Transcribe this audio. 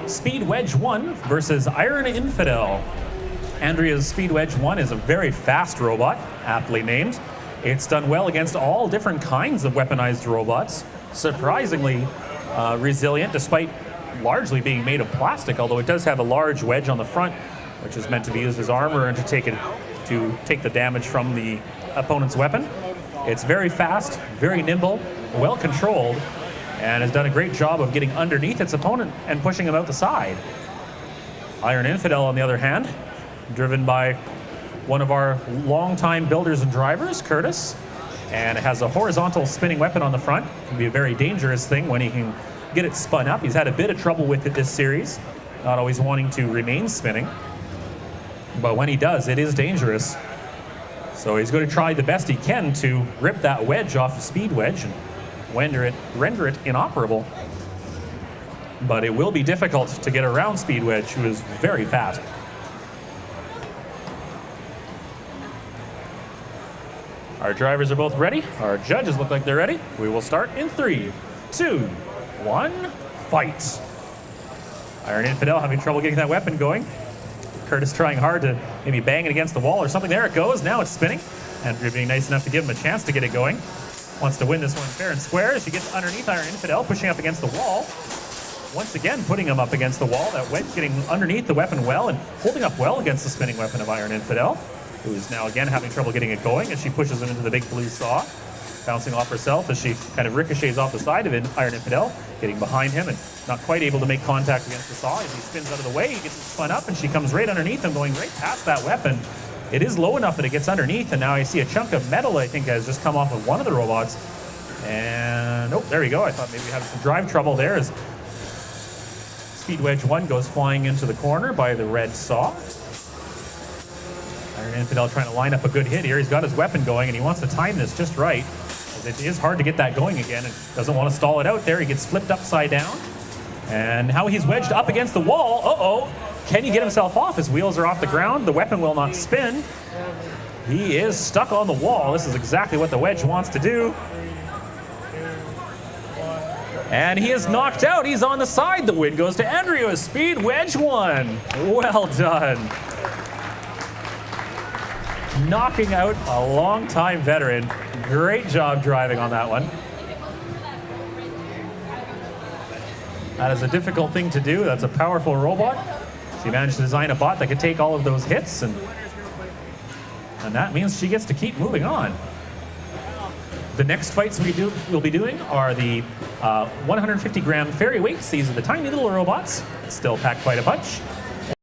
Speed Wedge 1 versus Iron Infidel. Andrea's Speed Wedge 1 is a very fast robot, aptly named. It's done well against all different kinds of weaponized robots. Surprisingly resilient, despite largely being made of plastic, although it does have a large wedge on the front, which is meant to be used as armor and to take the damage from the opponent's weapon. It's very fast, very nimble, well controlled, and has done a great job of getting underneath its opponent and pushing him out the side. Iron Infidel, on the other hand, driven by one of our longtime builders and drivers, Curtis, and it has a horizontal spinning weapon on the front. It can be a very dangerous thing when he can get it spun up. He's had a bit of trouble with it this series, not always wanting to remain spinning, but when he does, it is dangerous. So he's going to try the best he can to rip that wedge off the Speed Wedge and render it inoperable. But it will be difficult to get around Speed Wedge, who is very fast. Our drivers are both ready. Our judges look like they're ready. We will start in 3, 2, 1, fight. Iron Infidel having trouble getting that weapon going. Curtis trying hard to maybe bang it against the wall or something. There it goes. Now it's spinning. Andrea being nice enough to give him a chance to get it going. Wants to win this one fair and square as she gets underneath Iron Infidel, pushing up against the wall. Once again, putting him up against the wall. That wedge getting underneath the weapon well and holding up well against the spinning weapon of Iron Infidel, who is now again having trouble getting it going as she pushes him into the big blue saw, bouncing off herself as she kind of ricochets off the side of Iron Infidel, getting behind him and not quite able to make contact against the saw. As he spins out of the way, he gets it spun up and she comes right underneath him, going right past that weapon. It is low enough that it gets underneath, and now I see a chunk of metal, I think, has just come off of one of the robots. And, oh, there we go. I thought maybe we had some drive trouble there as Speed Wedge 1 goes flying into the corner by the red saw. Iron Infidel trying to line up a good hit here. He's got his weapon going, and he wants to time this just right. It is hard to get that going again and doesn't want to stall it out there. He gets flipped upside down. And how he's wedged up against the wall. Uh-oh. Can he get himself off? His wheels are off the ground. The weapon will not spin. He is stuck on the wall. This is exactly what the wedge wants to do. And he is knocked out. He's on the side. The win goes to Andrea. Speed Wedge 1. Well done. Knocking out a long-time veteran. Great job driving on that one. That is a difficult thing to do. That's a powerful robot. She managed to design a bot that could take all of those hits, and that means she gets to keep moving on. The next fights we'll be doing are the 150-gram fairy weights. These are the tiny little robots, still pack quite a punch.